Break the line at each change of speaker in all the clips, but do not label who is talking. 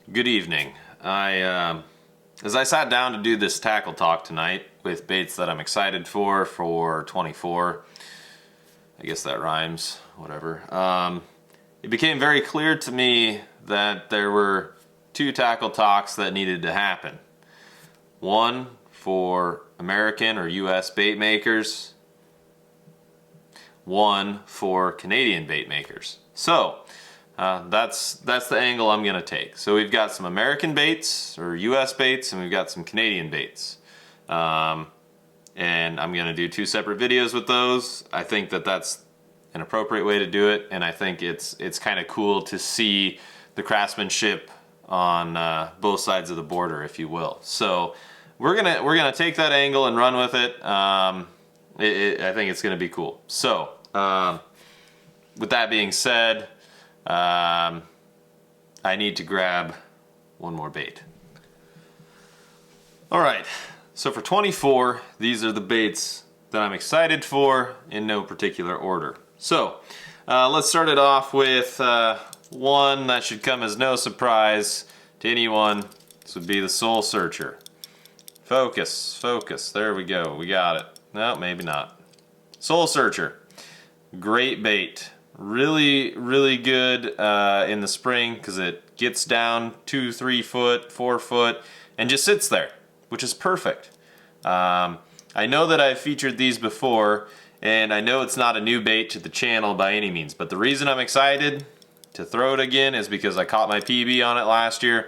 Good evening. As I sat down to do this tackle talk tonight with baits that I'm excited for 24, I guess that rhymes, whatever, it became very clear to me that there were two tackle talks that needed to happen. One for American or US bait makers, one for Canadian bait makers. So that's the angle I'm gonna take. So we've got some American baits or US baits, and we've got some Canadian baits. And I'm gonna do two separate videos with those. I think that that's an appropriate way to do it, and I think it's kind of cool to see the craftsmanship on both sides of the border, if you will. So we're gonna take that angle and run with it. I think it's gonna be cool. So with that being said, I need to grab one more bait. All right, so for 24, these are the baits that I'm excited for in no particular order. So let's start it off with one that should come as no surprise to anyone. This would be the Soul Searcher. Focus, focus, there we go, we got it. No, maybe not. Soul Searcher, great bait. Really good in the spring because it gets down 2, 3 foot, 4 foot, and just sits there, which is perfect. I know that I've featured these before, and I know it's not a new bait to the channel by any means, but the reason I'm excited to throw it again is because I caught my PB on it last year.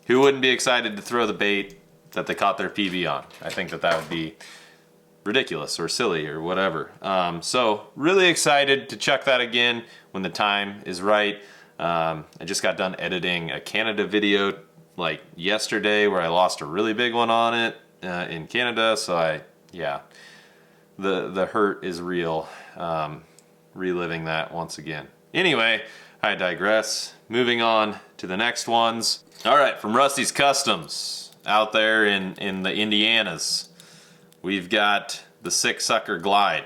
Who wouldn't be excited to throw the bait that they caught their PB on? I think that would be ridiculous or silly or whatever. So really excited to chuck that again when the time is right. I just got done editing a Canada video like yesterday where I lost a really big one on it in Canada. So the hurt is real. Reliving that once again. Anyway, I digress. Moving on to the next ones. All right, from Ridgway Customs out there in the Indianas, we've got the 6-sucker glide.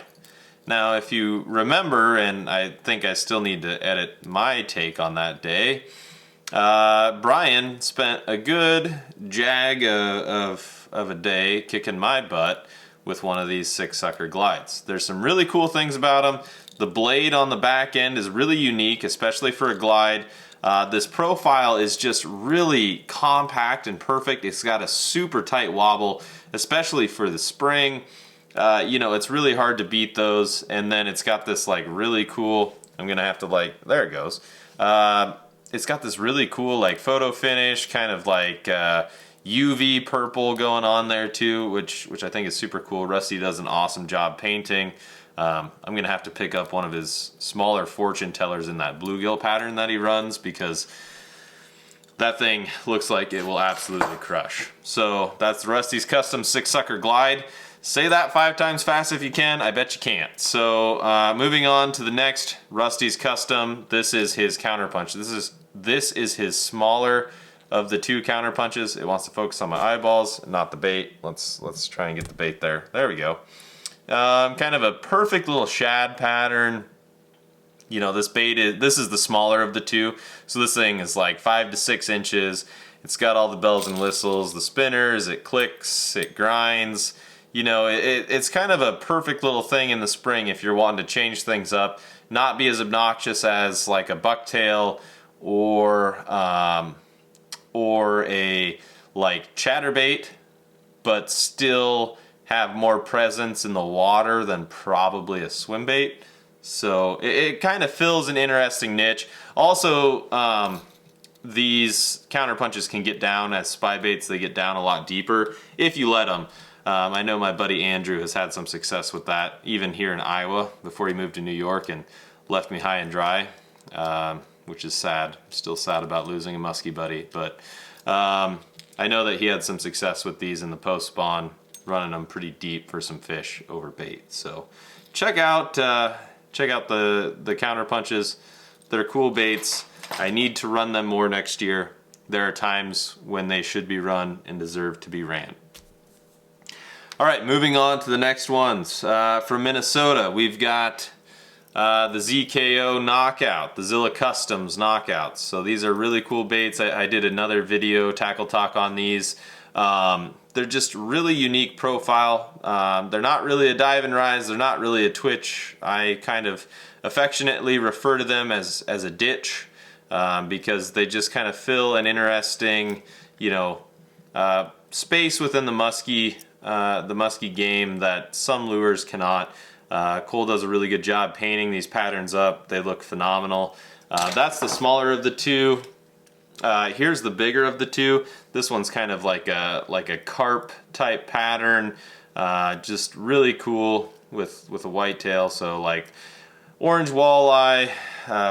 Now, if you remember, and I think I still need to edit my take on that day, Brian spent a good jag of a day kicking my butt with one of these 6-sucker glides. There's some really cool things about them. The blade on the back end is really unique, especially for a glide. This profile is just really compact and perfect. It's got a super tight wobble, especially for the spring. You know, it's really hard to beat those. And then it's got this like really cool, I'm gonna have to like, there it goes. It's got this really cool like photo finish, kind of like UV purple going on there too, which I think is super cool. Rusty does an awesome job painting. I'm gonna have to pick up one of his smaller fortune tellers in that bluegill pattern that he runs, because that thing looks like it will absolutely crush. So that's Ridgway Customs 6-sucker glide. Say that 5 times fast if you can. I bet you can't. So moving on to the next Ridgway Custom. This is his counterpunch. This is his smaller of the 2 counterpunches. It wants to focus on my eyeballs, not the bait. Let's try and get the bait there. There we go. Kind of a perfect little shad pattern. You know, this is the smaller of the 2, so this thing is like 5 to 6 inches. It's got all the bells and whistles, the spinners, it clicks, it grinds. You know, it's kind of a perfect little thing in the spring if you're wanting to change things up, not be as obnoxious as like a bucktail or a like chatterbait, but still have more presence in the water than probably a swim bait. So it kind of fills an interesting niche. Also, these counterpunches can get down as spy baits. They get down a lot deeper if you let them. I know my buddy Andrew has had some success with that, even here in Iowa, before he moved to New York and left me high and dry, which is sad. I'm still sad about losing a musky buddy, but I know that he had some success with these in the post-spawn, running them pretty deep for some fish over bait. So check out the counterpunches. They're cool baits. I need to run them more next year. There are times when they should be run and deserve to be ran. All right, moving on to the next ones. From Minnesota, we've got the ZKO Knockout, the ZKO Customs Knockouts. So these are really cool baits. I did another video, Tackle Talk, on these. They're just really unique profile. They're not really a dive and rise, they're not really a twitch. I kind of affectionately refer to them as a ditch, because they just kind of fill an interesting, you know, space within the musky game that some lures cannot. Cole does a really good job painting these patterns up. They look phenomenal. That's the smaller of the two. Here's the bigger of the two. This one's kind of like a carp type pattern, just really cool with a whitetail. So like orange walleye,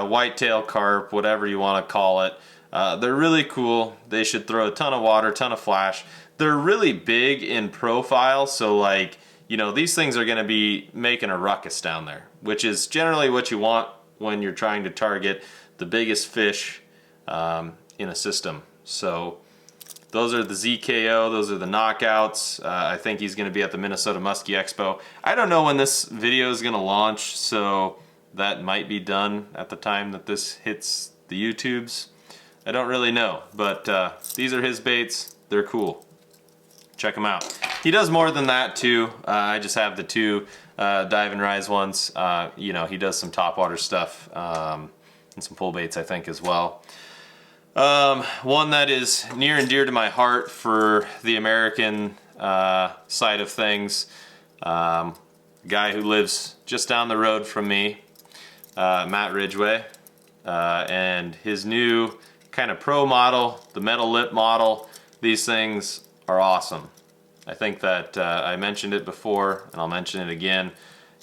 whitetail carp, whatever you want to call it. They're really cool. They should throw a ton of water, ton of flash. They're really big in profile, so like, you know, these things are going to be making a ruckus down there, which is generally what you want when you're trying to target the biggest fish in a system. So those are the ZKO, those are the knockouts. I think he's going to be at the Minnesota Musky Expo. I don't know when this video is going to launch, so that might be done at the time that this hits the YouTubes. I don't really know, but these are his baits. They're cool. Check him out. He does more than that too. I just have the two dive and rise ones. You know, he does some topwater stuff and some pull baits, I think, as well. One that is near and dear to my heart for the American side of things. Guy who lives just down the road from me, Matt Ridgway, and his new kind of pro model, the metal lip model. These things are awesome. I think that I mentioned it before, and I'll mention it again.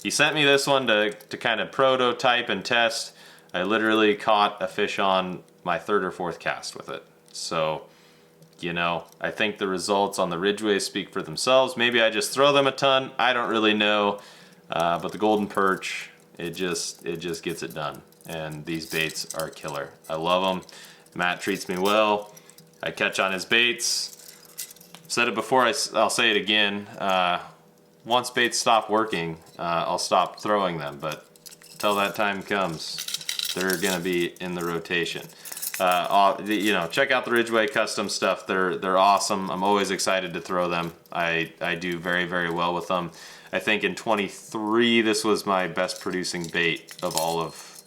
He sent me this one to kind of prototype and test. I literally caught a fish on my third or fourth cast with it. So, you know, I think the results on the Ridgeway speak for themselves. Maybe I just throw them a ton. I don't really know. But the golden perch, it just gets it done. And these baits are killer. I love them. Matt treats me well. I catch on his baits. Said it before, I'll say it again. Once baits stop working, I'll stop throwing them. But until that time comes, they're gonna be in the rotation. You know, check out the Ridgway Customs stuff. They're awesome. I'm always excited to throw them. I do very, very well with them. I think in 23, this was my best producing bait of all of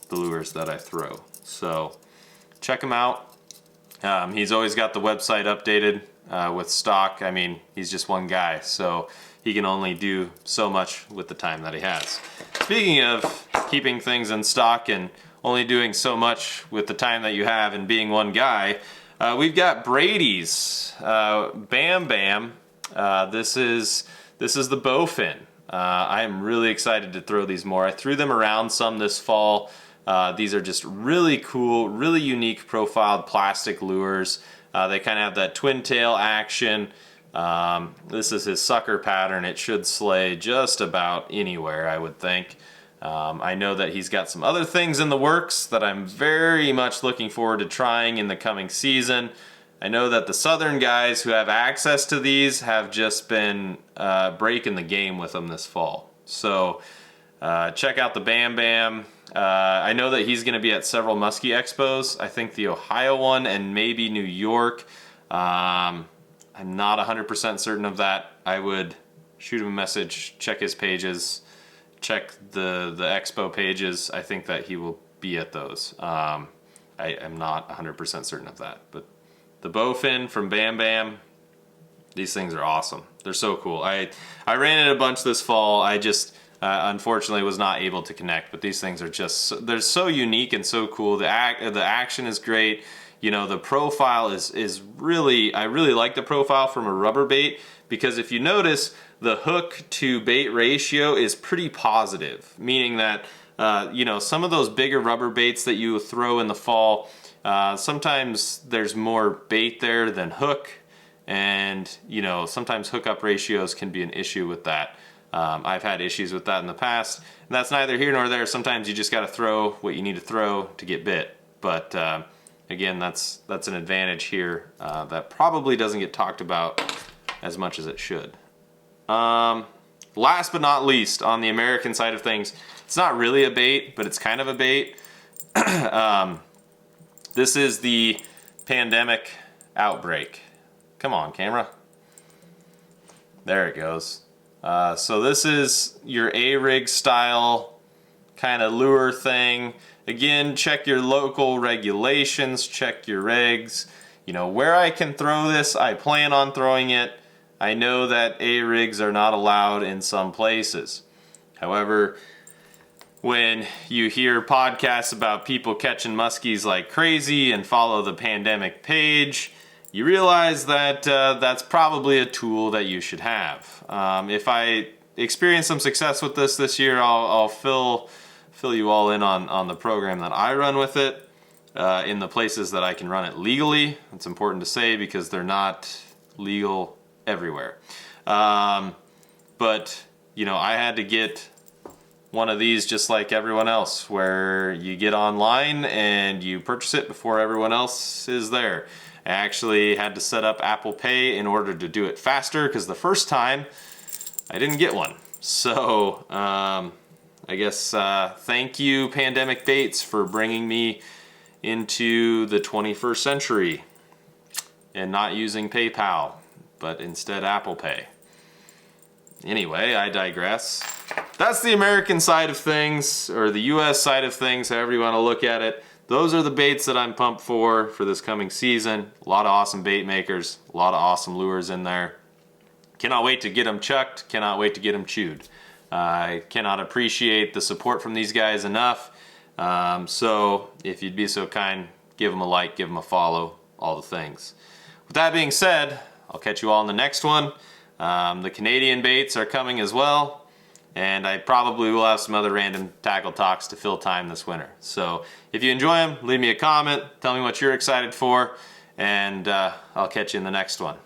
the lures that I throw. So check him out. He's always got the website updated with stock. I mean, he's just one guy, so he can only do so much with the time that he has. Speaking of keeping things in stock and only doing so much with the time that you have and being one guy, we've got Brady's Bam Bam. This is the bowfin. I am really excited to throw these more. I threw them around some this fall. These are just really cool, really unique profiled plastic lures. They kind of have that twin tail action. This is his sucker pattern. It should slay just about anywhere, I would think. I know that he's got some other things in the works that I'm very much looking forward to trying in the coming season. I know that the southern guys who have access to these have just been breaking the game with them this fall. So check out the Bam Bam. I know that he's going to be at several musky expos. I think the Ohio one and maybe New York. I'm not 100% certain of that. I would shoot him a message, check his pages, check the expo pages. I think that he will be at those. I am not 100% certain of that. But the bowfin from Bam Bam, these things are awesome. They're so cool. I ran it a bunch this fall. I just unfortunately was not able to connect, but these things are just, they're so unique and so cool. The action is great. You know, the profile is really, I really like the profile from a rubber bait, because if you notice, the hook to bait ratio is pretty positive, meaning that you know, some of those bigger rubber baits that you throw in the fall, sometimes there's more bait there than hook, and you know, sometimes hookup ratios can be an issue with that. I've had issues with that in the past, and that's neither here nor there. Sometimes you just got to throw what you need to throw to get bit, but again, that's an advantage here that probably doesn't get talked about as much as it should. last but not least, on the American side of things, it's not really a bait, but it's kind of a bait. This is the Pandemic Outbreak. Come on, camera. There it goes. So this is your A-rig style kind of lure thing. Again, check your local regulations, check your regs. You know, where I can throw this, I plan on throwing it. I know that A-rigs are not allowed in some places. However, when you hear podcasts about people catching muskies like crazy and follow the Pandemic page, you realize that that's probably a tool that you should have. If I experience some success with this year, I'll fill you all in on the program that I run with it in the places that I can run it legally. It's important to say because they're not legal everywhere. But, you know, I had to get one of these just like everyone else, where you get online and you purchase it before everyone else is there. I actually had to set up Apple Pay in order to do it faster, because the first time I didn't get one. So I guess thank you, Pandemic Baits, for bringing me into the 21st century and not using PayPal, but instead Apple Pay. Anyway, I digress. That's the American side of things, or the US side of things, however you want to look at it. Those are the baits that I'm pumped for this coming season. A lot of awesome bait makers, a lot of awesome lures in there. Cannot wait to get them chucked, cannot wait to get them chewed. I cannot appreciate the support from these guys enough. So if you'd be so kind, give them a like, give them a follow, all the things. With that being said, I'll catch you all in the next one. The Canadian baits are coming as well, and I probably will have some other random tackle talks to fill time this winter. So if you enjoy them, leave me a comment, tell me what you're excited for, and I'll catch you in the next one.